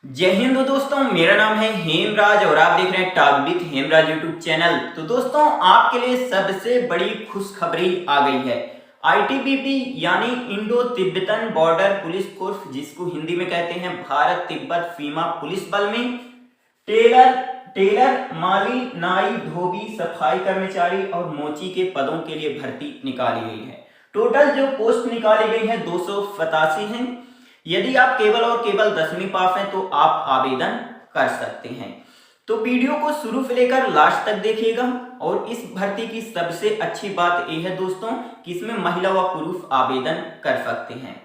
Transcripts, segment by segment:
जय हिंद दोस्तों, मेरा नाम है हेमराज और आप देख रहे हैं talk with Hemraj YouTube channel. तो दोस्तों, आपके लिए सबसे बड़ी खुशखबरी आ गई है। आईटीबीपी यानी Indo Tibetan border police force, जिसको हिंदी में कहते हैं भारत तिब्बत सीमा पुलिस बल में टेलर, माली, नाई, धोबी, सफाई कर्मचारी और मोची के पदों के लिए भर्ती निकाली गई है। टोटल जो पोस्ट निकाली गई है 287 हैं। यदि आप केवल और केवल 10वीं पास हैं तो आप आवेदन कर सकते हैं। तो वीडियो को शुरू से लेकर लास्ट तक देखिएगा। और इस भर्ती की सबसे अच्छी बात यह है दोस्तों कि इसमें महिला व पुरुष आवेदन कर सकते हैं।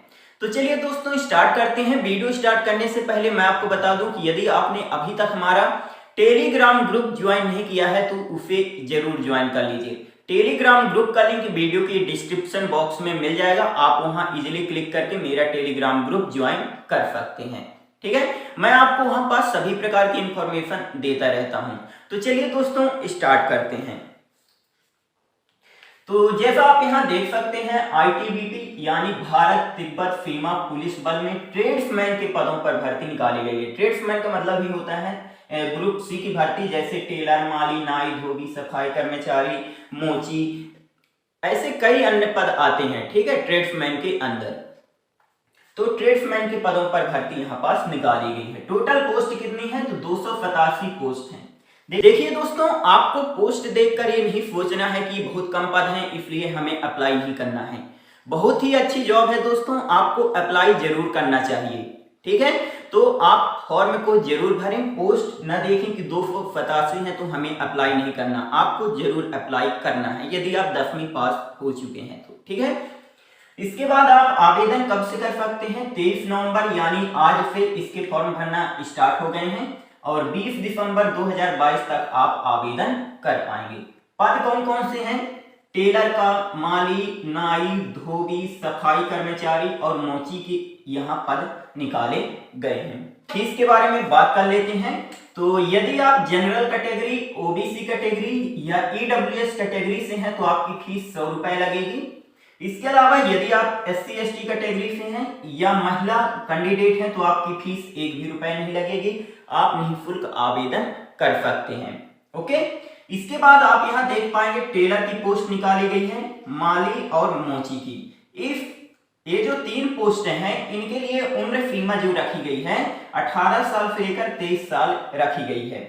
तो चलिए दोस्तों, स्टार्ट करते हैं। वीडियो स्टार्ट करने से पहले मैं आपको बता दूं कि यदि आपने अभी तक हमारा टेलीग्राम ग्रुप ज्वाइन नहीं किया है तो उसे जरूर ज्वाइन कर लीजिए। टेलीग्राम ग्रुप का लिंक वीडियो की डिस्क्रिप्शन बॉक्स में मिल जाएगा। आप वहां इजीली क्लिक करके मेरा टेलीग्राम ग्रुप ज्वाइन कर सकते हैं। ठीक है, मैं आपको वहां पर सभी प्रकार की इंफॉर्मेशन देता रहता हूं। तो चलिए दोस्तों, स्टार्ट करते हैं। तो जैसा आप यहां देख सकते हैं, आईटीबीपी यानी भारत तिब्बत सीमा पुलिस बल में ट्रेड्समैन के पदों पर भर्ती निकाली गई है। ट्रेड्समैन का मतलब ही होता है ग्रुप सी की भर्ती, जैसे टेलर, माली, नाई, धोबी, सफाई कर्मचारी, मोची, ऐसे कई अन्य पद आते हैं। ठीक है, ट्रेड्समैन के अंदर। तो ट्रेड्समैन के पदों पर भर्ती यहाँ पास निकाली गई है। टोटल पोस्ट कितनी है? तो 287 पोस्ट हैं। देखिए दोस्तों, आपको पोस्ट देखकर ये नहीं सोचना है कि बहुत कम पद हैं इसलिए हमें अप्लाई नहीं करना है। बहुत ही अच्छी जॉब है दोस्तों, आपको अप्लाई जरूर करना चाहिए। ठीक है, तो आप फॉर्म को जरूर भरें। पोस्ट न देखें कि 287 है तो हमें अप्लाई नहीं करना, आपको जरूर अप्लाई करना है यदि आप 10वीं पास हो चुके हैं तो। ठीक है, इसके बाद आप आवेदन कब से कर सकते हैं? 23 नवंबर यानी आज से इसके फॉर्म भरना स्टार्ट हो गए हैं और 20 दिसंबर 2022 तक आप आवेदन कर पाएंगे। पद कौन कौन से हैं? टेलर का, माली, नाई, धोबी, सफाई कर्मचारी और मोची के यहाँ पद निकाले गए हैं। फीस के बारे में बात कर लेते हैं। तो यदि आप जनरल कैटेगरी, ओबीसी कैटेगरी या ईडब्ल्यूएस कैटेगरी से हैं तो आपकी फीस 100 रुपए लगेगी। इसके अलावा यदि आप एससी एसटी कैटेगरी से हैं या महिला कैंडिडेट हैं तो आपकी फीस 1 भी रुपए नहीं लगेगी। आप निःशुल्क आवेदन कर सकते हैं। ओके, इसके बाद आप यहां देख पाएंगे टेलर की पोस्ट निकाली गई है, माली और मोची की। इस ये जो 3 पोस्ट हैं इनके लिए उम्र सीमा जो रखी गई है 18 साल से लेकर 23 साल रखी गई है।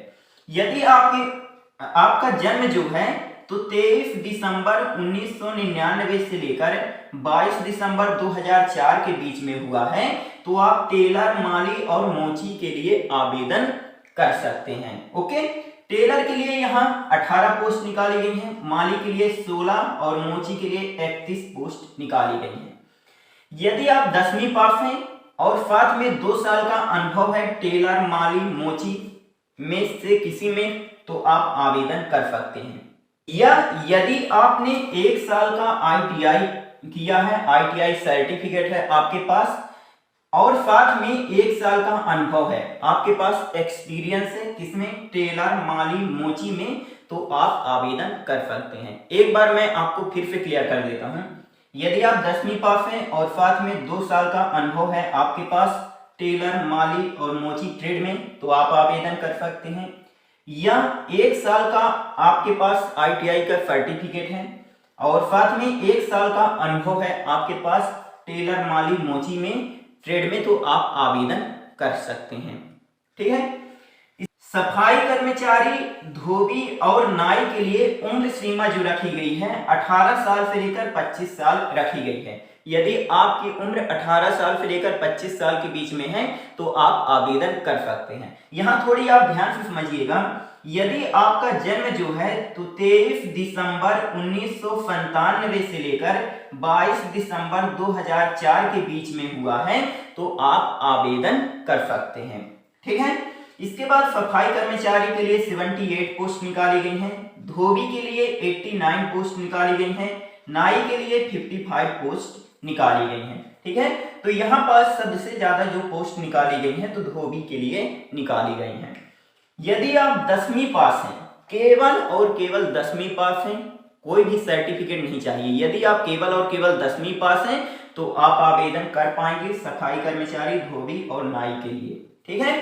यदि आपका जन्म जो है तो 23 दिसंबर 1999 से लेकर 22 दिसंबर 2004 के बीच में हुआ है तो आप टेलर, माली और मोची के लिए आवेदन कर सकते हैं। ओके, टेलर के लिए यहाँ 18 पोस्ट निकाली गई हैं, माली के लिए 16 और मोची के लिए 31 पोस्ट निकाली गई हैं। यदि आप 10वीं पास हैं और साथ में 2 साल का अनुभव है टेलर, माली, मोची में से किसी में तो आप आवेदन कर सकते हैं। या यदि आपने 1 साल का आईटीआई किया है, आईटीआई सर्टिफिकेट है आपके पास और साथ में 1 साल का अनुभव है, आपके पास एक्सपीरियंस है किसमें? टेलर, माली, मोची में, तो आप आवेदन कर सकते हैं। एक बार मैं आपको फिर से क्लियर कर देता हूं। यदि आप 10वीं पास हैं और साथ में 2 साल का अनुभव है आपके पास टेलर, माली और मोची ट्रेड में तो आप आवेदन कर सकते हैं। या 1 साल का आपके पास आईटीआई का सर्टिफिकेट है और साथ में 1 साल का अनुभव है आपके पास टेलर, माली, मोची में ट्रेड में तो आप आवेदन कर सकते हैं। ठीक है, सफाई कर्मचारी, धोबी और नाई के लिए उम्र सीमा जो रखी गई है 18 साल से लेकर 25 साल रखी गई है। यदि आपकी उम्र 18 साल से लेकर 25 साल के बीच में है तो आप आवेदन कर सकते हैं। यहाँ थोड़ी आप ध्यान से समझिएगा, यदि आपका जन्म जो है तो 23 दिसंबर 1997 से लेकर 22 दिसंबर 2004 के बीच में हुआ है तो आप आवेदन कर सकते हैं। ठीक है, इसके बाद सफाई कर्मचारी के लिए 78 पोस्ट निकाली गई हैं, धोबी के लिए 89 पोस्ट निकाली गई हैं, नाई के लिए 55 पोस्ट निकाली गई हैं। ठीक है, तो यहाँ पर सबसे ज्यादा जो पोस्ट निकाली गई हैं तो धोबी के लिए निकाली गई हैं। यदि आप 10वीं पास हैं, केवल और केवल 10वीं पास हैं, कोई भी सर्टिफिकेट नहीं चाहिए। यदि आप केवल और केवल 10वीं पास हैं तो आप आवेदन कर पाएंगे सफाई कर्मचारी, धोबी और नाई के लिए। ठीक है,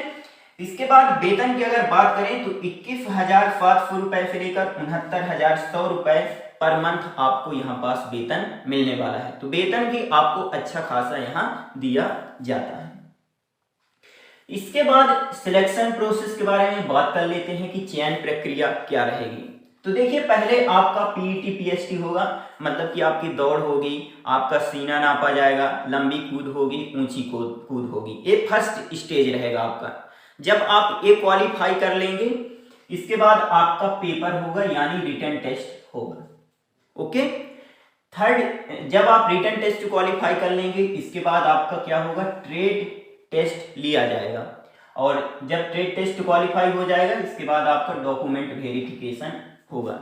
इसके बाद वेतन की अगर बात करें तो 21,500 रुपए से लेकर 69,100 रुपए पर मंथ आपको यहाँ पास वेतन मिलने वाला है। तो वेतन भी आपको अच्छा खासा यहाँ दिया जाता है। इसके बाद सिलेक्शन प्रोसेस के बारे में बात कर लेते हैं कि चयन प्रक्रिया क्या रहेगी। तो देखिए, पहले आपका पीईटी पीएचटी होगा, मतलब कि आपकी दौड़ होगी, आपका सीना नापा जाएगा, लंबी कूद होगी, ऊंची कूद होगी। ये फर्स्ट स्टेज रहेगा आपका। जब आप ये क्वालिफाई कर लेंगे, इसके बाद आपका पेपर होगा यानी रिटन टेस्ट होगा। ओके, थर्ड, जब आप रिटन टेस्ट क्वालिफाई कर लेंगे, इसके बाद आपका क्या होगा, ट्रेड टेस्ट लिया जाएगा। और जब ट्रेड टेस्ट क्वालिफाई हो जाएगा, इसके बाद आपका डॉक्यूमेंट वेरिफिकेशन होगा।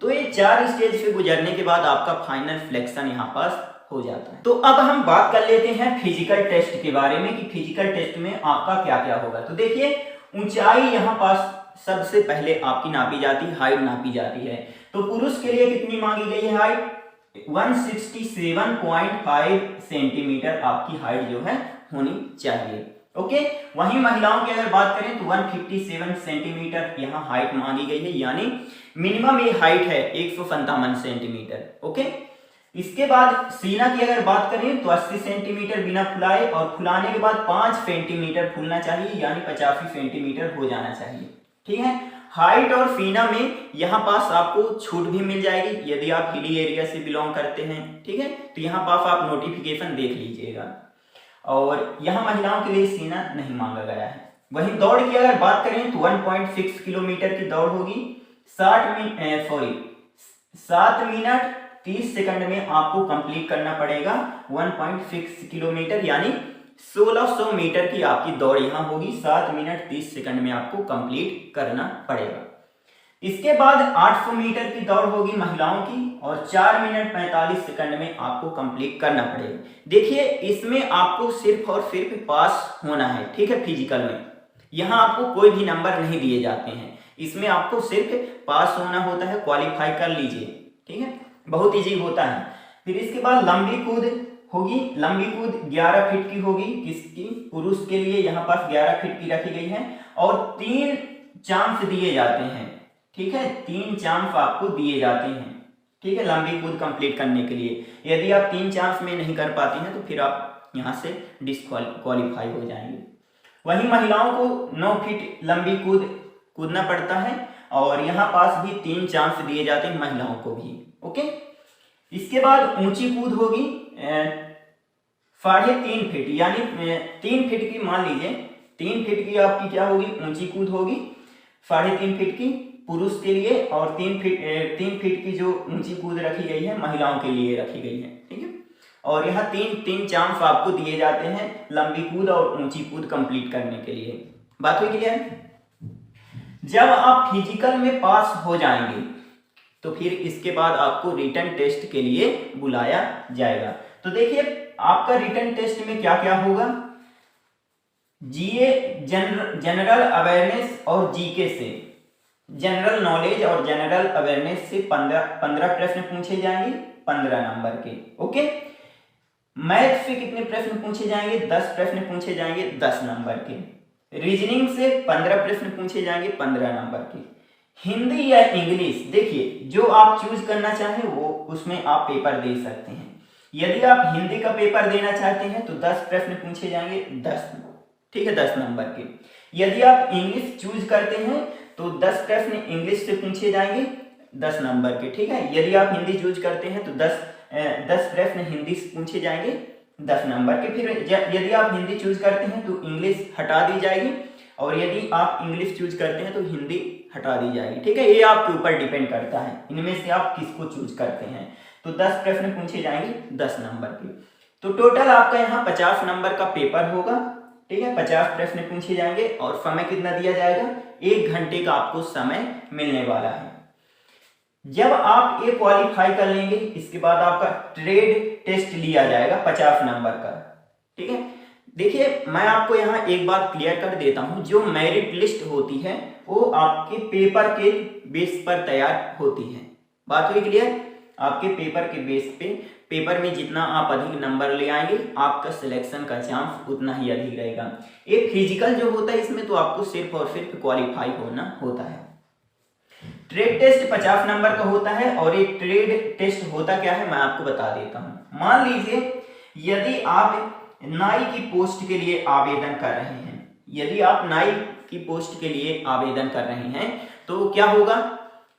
तो ये 4 स्टेज से गुजरने के बाद आपका फाइनल सिलेक्शन यहाँ पास हो जाता है। तो अब हम बात कर लेते हैं फिजिकल टेस्ट के बारे में कि फिजिकल टेस्ट में आपका क्या क्या होगा। तो देखिए, ऊंचाई यहाँ पास सबसे पहले आपकी नापी जाती है, हाइट नापी जाती है। तो पुरुष के लिए कितनी मांगी गई है हाइट, 167.5 सेंटीमीटर आपकी हाइट जो है होनी चाहिए। ओके, वहीं महिलाओं की अगर बात करें तो 157 सेंटीमीटर यहाँ हाइट मांगी गई है, यानी मिनिमम ये हाइट है 157 सेंटीमीटर। ओके, इसके बाद सीना की अगर बात करें तो 80 सेंटीमीटर बिना फुलाए, और फुलाने के बाद 5 सेंटीमीटर फूलना चाहिए, यानी 85 सेंटीमीटर हो जाना चाहिए। ठीक है, हाइट और सीना में यहाँ पास आपको छूट भी मिल जाएगी यदि आप हिली एरिया से बिलोंग करते हैं। ठीक है, तो यहाँ पास आप नोटिफिकेशन देख लीजिएगा। और यहाँ महिलाओं के लिए सीना नहीं मांगा गया है। वहीं दौड़ की अगर बात करें तो 1.6 किलोमीटर की दौड़ होगी, 7 मिनट 30 सेकंड में आपको कंप्लीट करना पड़ेगा 1.6 किलोमीटर, यानी 1600 मीटर की आपकी दौड़ यहाँ होगी। 7 मिनट 30 सेकंड में आपको कंप्लीट करना पड़ेगा। इसके बाद 800 मीटर की दौड़ होगी महिलाओं की, और 4 मिनट 45 सेकंड में आपको कंप्लीट करना पड़ेगा। देखिए, इसमें आपको सिर्फ और सिर्फ पास होना है। ठीक है, फिजिकल में यहाँ आपको कोई भी नंबर नहीं दिए जाते हैं, इसमें आपको सिर्फ पास होना होता है, क्वालिफाई कर लीजिए। ठीक है, बहुत इजी होता है। फिर इसके बाद लंबी कूद होगी, लंबी कूद 11 फीट की होगी। किसकी, पुरुष के लिए यहाँ पास 11 फीट की रखी गई है, और 3 चांस दिए जाते हैं। ठीक है, 3 चांस आपको दिए जाते हैं। ठीक है, लंबी कूद कंप्लीट करने के लिए। यदि आप 3 चांस में नहीं कर पाती हैं तो फिर आप यहाँ से डिस्क्वालीफाई हो जाएंगे। वहीं महिलाओं को 9 फीट लंबी कूद कूदना पड़ता है, और यहाँ पास भी 3 चांस दिए जाते हैं महिलाओं को भी। ओके, इसके बाद ऊंची कूद होगी 3.5 फीट, यानी 3 फीट की, मान लीजिए 3 फीट की आपकी क्या होगी, ऊंची कूद होगी 3.5 फीट की पुरुष के लिए, और 3 फीट की जो ऊंची कूद रखी गई है महिलाओं के लिए रखी गई है। ठीक है, और यहाँ 3 चांस आपको दिए जाते हैं लंबी कूद और ऊंची कूद कंप्लीट करने के लिए। बात हुई क्लियर? जब आप फिजिकल में पास हो जाएंगे तो फिर इसके बाद आपको रिटन टेस्ट के लिए बुलाया जाएगा। तो देखिए, आपका रिटन टेस्ट में क्या क्या होगा, जीए जनरल अवेयरनेस और जीके से, जनरल नॉलेज और जनरल अवेयरनेस से 15 प्रश्न पूछे जाएंगे 15 नंबर के। ओके, मैथ से कितने प्रश्न पूछे जाएंगे, 10 प्रश्न पूछे जाएंगे 10 नंबर के। रीजनिंग से 15 प्रश्न पूछे जाएंगे 15 नंबर के। हिंदी या इंग्लिश, देखिए जो आप चूज करना चाहें वो उसमें आप पेपर दे सकते हैं। यदि आप हिंदी का पेपर देना चाहते हैं तो 10 प्रश्न पूछे जाएंगे 10, ठीक है, 10 नंबर के। यदि आप इंग्लिश चूज करते हैं तो 10 प्रश्न इंग्लिश से पूछे जाएंगे 10 नंबर के। ठीक है, यदि आप हिंदी चूज करते हैं तो 10 प्रश्न हिंदी से पूछे जाएंगे 10 नंबर के। फिर यदि आप हिंदी चूज करते हैं तो इंग्लिश हटा दी जाएगी, और यदि आप इंग्लिश चूज करते हैं तो हिंदी हटा दी जाएगी। ठीक है, ये आपके ऊपर डिपेंड करता है, इनमें से आप किसको चूज करते हैं। तो 10 प्रश्न पूछे जाएंगे 10 नंबर के। तो टोटल आपका यहाँ 50 नंबर का पेपर होगा। ठीक है, 50 प्रश्न पूछे जाएंगे, और समय कितना दिया जाएगा, 1 घंटे का आपको समय मिलने वाला है। जब आप ये क्वालिफाई कर लेंगे, इसके बाद आपका ट्रेड टेस्ट लिया जाएगा 50 नंबर का। ठीक है, देखिए मैं आपको यहाँ एक बात क्लियर कर देता हूँ, जो मेरिट लिस्ट होती है वो आपके पेपर के बेस पर तैयार होती है। बात हुई क्लियर? आपके पेपर के बेस पे, पेपर में जितना आप अधिक नंबर ले आएंगे आपका सिलेक्शन का चांस उतना ही अधिक रहेगा। एक फिजिकल जो होता है इसमें तो आपको सिर्फ और सिर्फ क्वालिफाई होना होता है। ट्रेड टेस्ट 50 नंबर का होता है और एक ट्रेड टेस्ट होता क्या है मैं आपको बता देता हूं। मान लीजिए यदि आप नाई की पोस्ट के लिए आवेदन कर रहे हैं, यदि आप नाई की पोस्ट के लिए आवेदन कर रहे हैं तो क्या होगा,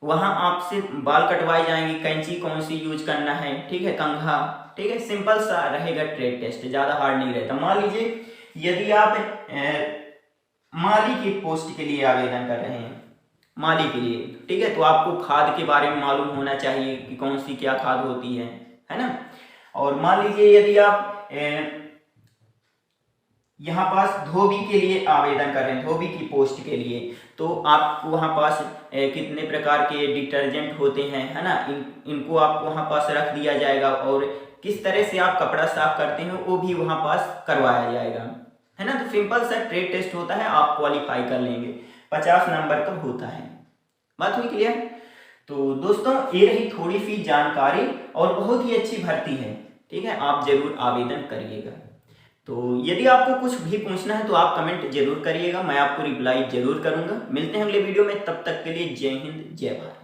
वहां आपसे बाल कटवाए जाएंगे, कैंची कौन सी यूज करना है, ठीक है, कंघा, ठीक है, सिंपल सा रहेगा ट्रेड टेस्ट, ज्यादा हार्ड नहीं रहता। मान लीजिए यदि आप माली की पोस्ट के लिए आवेदन कर रहे हैं, माली के लिए, ठीक है, तो आपको खाद के बारे में मालूम होना चाहिए कि कौन सी क्या खाद होती है ना। और मान लीजिए यदि आप यहाँ पास धोबी के लिए आवेदन कर रहे हैं, धोबी की पोस्ट के लिए, तो आपको वहाँ पास कितने प्रकार के डिटर्जेंट होते हैं, है ना, इनको आपको वहाँ पास रख दिया जाएगा और किस तरह से आप कपड़ा साफ करते हैं वो भी वहाँ पास करवाया जाएगा, है ना। तो सिंपल सा ट्रेड टेस्ट होता है, आप क्वालिफाई कर लेंगे, 50 नंबर का होता है। बात हुई क्लियर? तो दोस्तों ये रही थोड़ी सी जानकारी और बहुत ही अच्छी भर्ती है, ठीक है, आप जरूर आवेदन करिएगा। तो यदि आपको कुछ भी पूछना है तो आप कमेंट जरूर करिएगा, मैं आपको रिप्लाई जरूर करूंगा। मिलते हैं अगले वीडियो में, तब तक के लिए जय हिंद जय भारत।